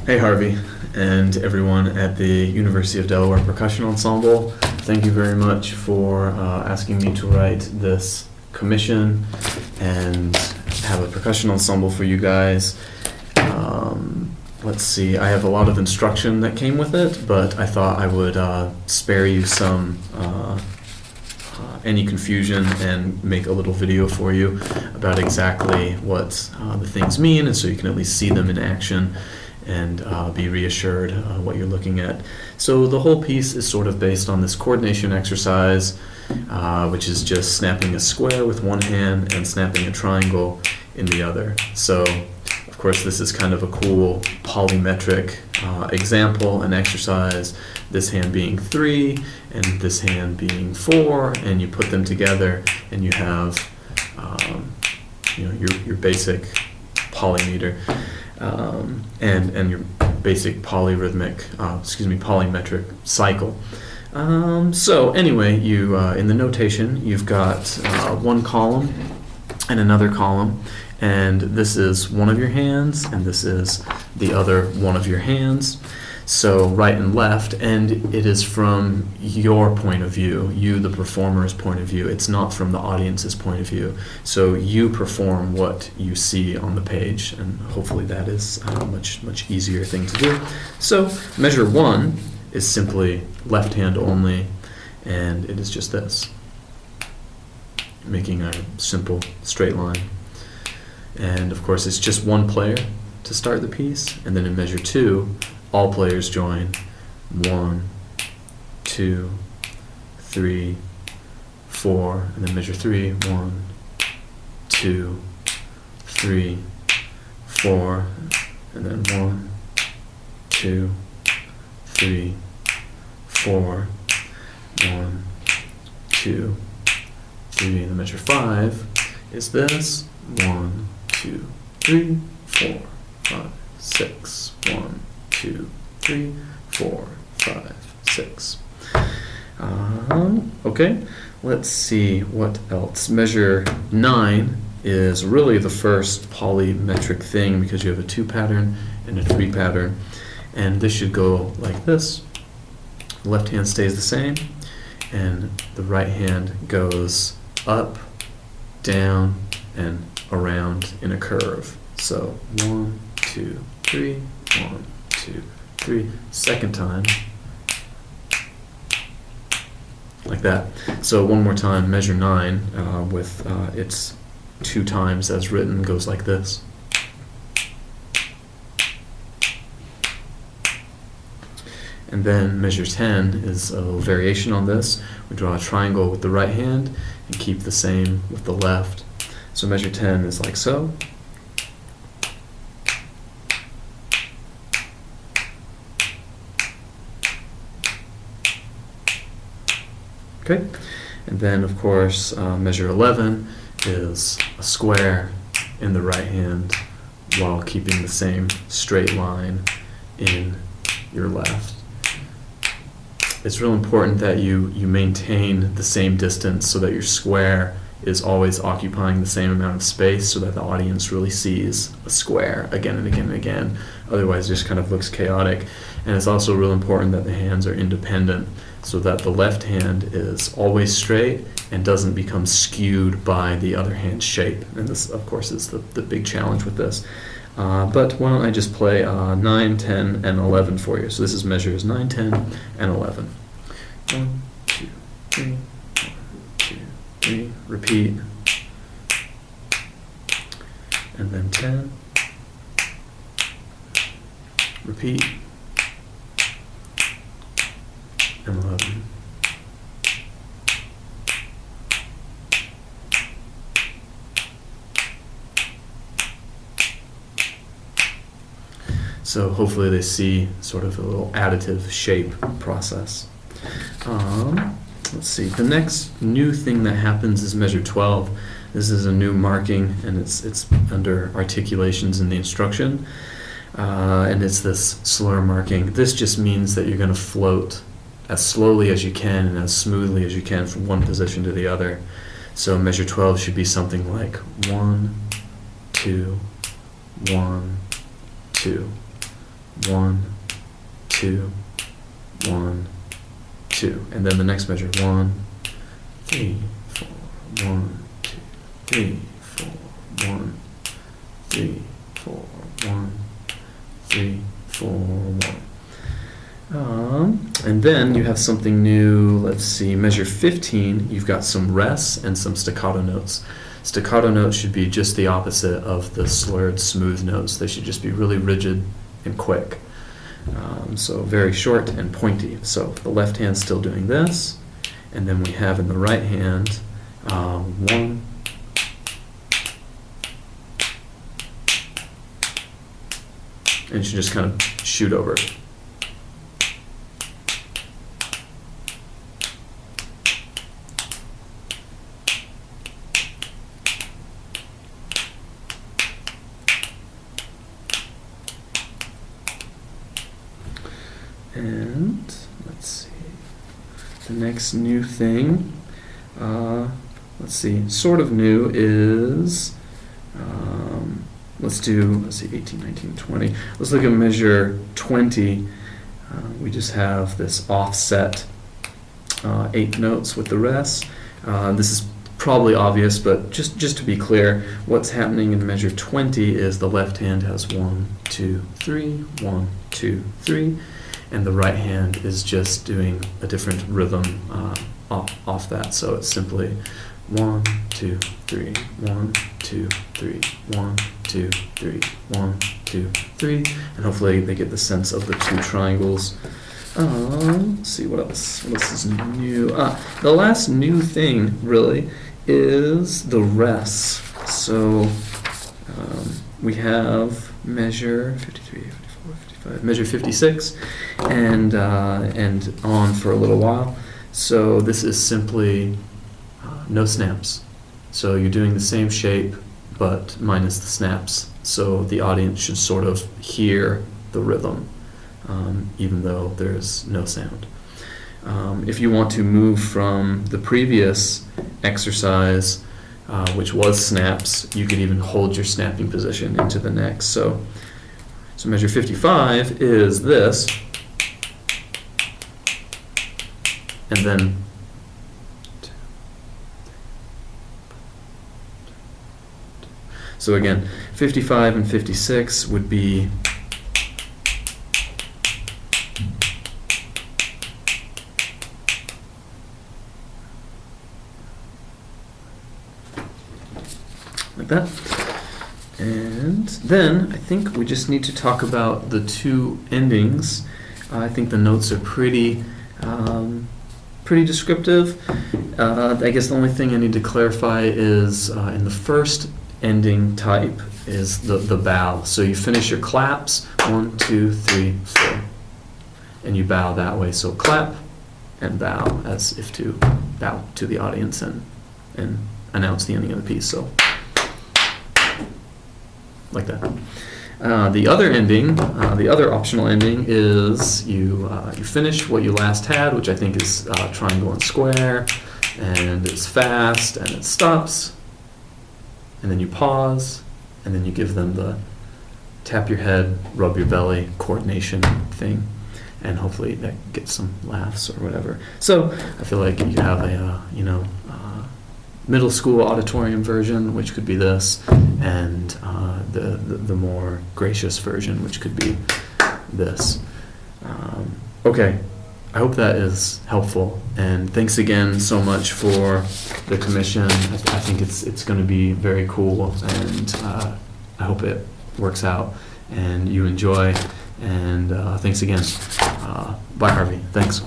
Hey Harvey, and everyone at the University of Delaware Percussion Ensemble. Thank you very much for asking me to write this commission and have a percussion ensemble for you guys. Let's see, I have a lot of instruction that came with it, but I thought I would spare you some any confusion and make a little video for you about exactly what the things mean, and so you can at least see them in action and be reassured what you're looking at. So the whole piece is sort of based on this coordination exercise, which is just snapping a square with one hand and snapping a triangle in the other. So of course this is kind of a cool polymetric example and exercise, this hand being 3 and this hand being 4, and you put them together and you have your basic polymeter. And your basic polymetric cycle. So anyway, you in the notation you've got one column and another column, and this is one of your hands and this is the other one of your hands. So right and left, and it is from your point of view, you the performer's point of view. It's not from the audience's point of view. So you perform what you see on the page, and hopefully that is a much easier thing to do. So measure 1 is simply left hand only, and it is just this, making a simple straight line. And of course it's just one player to start the piece, and then in measure 2 all players join. 1, 2, 3, 4, and then measure 3. 1, 2, 3, 4, and then 1, 2, 3, 4, 1, 2, 3, and then measure 5 is this. 1, 2, 3, 4, 5, 6. 1, 2, 3, 4, 5, 6. Okay, let's see what else. Measure 9 is really the first polymetric thing because you have a 2 pattern and a 3 pattern, and this should go like this. The left hand stays the same, and the right hand goes up, down, and around in a curve. So 1, 2, 3, 1, 2, 3, second time, like that. So one more time, measure 9 with its 2 times as written goes like this. And then measure 10 is a little variation on this. We draw a triangle with the right hand and keep the same with the left. So measure 10 is like so. Okay, and then of course measure 11 is a square in the right hand while keeping the same straight line in your left. It's real important that you maintain the same distance so that your square is always occupying the same amount of space so that the audience really sees a square again and again and again. Otherwise it just kind of looks chaotic. And it's also real important that the hands are independent so that the left hand is always straight and doesn't become skewed by the other hand's shape. And this, of course, is the big challenge with this. But why don't I just play 9, 10, and 11 for you. So this is measures 9, 10, and 11. 1, 2, 3, 1, 2, 3. Repeat. And then 10. Repeat. And 11. So hopefully they see sort of a little additive shape process. Let's see, the next new thing that happens is measure 12. This is a new marking, and it's under articulations in the instruction. And it's this slur marking. This just means that you're going to float as slowly as you can and as smoothly as you can from one position to the other. So measure 12 should be something like 1, 2, 1, 2, 1, 2, 1, 2. And then the next measure, 1, 3, 4, 1, 2, 3, 4, 1, 3, 4, 1, 3, 4, 1. And then you have something new. Let's see, measure 15, you've got some rests and some staccato notes. Staccato notes should be just the opposite of the slurred smooth notes. They should just be really rigid and quick. So very short and pointy. So the left hand's still doing this, and then we have in the right hand 1, and you should just kind of shoot over it. And let's see, the next new thing, let's see, sort of new is, let's see, 18, 19, 20. Let's look at measure 20. We just have this offset 8 notes with the rest. This is probably obvious, but just to be clear, what's happening in measure 20 is the left hand has 1, 2, 3, 1, 2, 3. And the right hand is just doing a different rhythm off that. So it's simply 1, 2, 3, 1, 2, 3, 1, 2, 3, 1, 2, 3. And hopefully they get the sense of the 2 triangles. Let's see, what else is new? The last new thing, really, is the rests. So we have measure 53, 54, 55, measure 56, and on for a little while. So this is simply no snaps. So you're doing the same shape, but minus the snaps. So the audience should sort of hear the rhythm, even though there's no sound. If you want to move from the previous exercise, which was snaps, you could even hold your snapping position into the next. So measure 55 is this, and then so again, 55 and 56 would be like that. And then I think we just need to talk about the 2 endings. I think the notes are pretty descriptive. I guess the only thing I need to clarify is in the first ending type is the bow. So you finish your claps, 1, 2, 3, 4, and you bow that way. So clap and bow, as if to bow to the audience and announce the ending of the piece. So like that. The other ending, the other optional ending is you finish what you last had, which I think is triangle and square, and it's fast and it stops, and then you pause, and then you give them the tap your head, rub your belly coordination thing, and hopefully that gets some laughs or whatever. So I feel like you have a middle school auditorium version, which could be this, and the more gracious version, which could be this. Okay, I hope that is helpful, and thanks again so much for the commission. I think it's going to be very cool, and I hope it works out and you enjoy, and thanks again. Bye, Harvey. Thanks.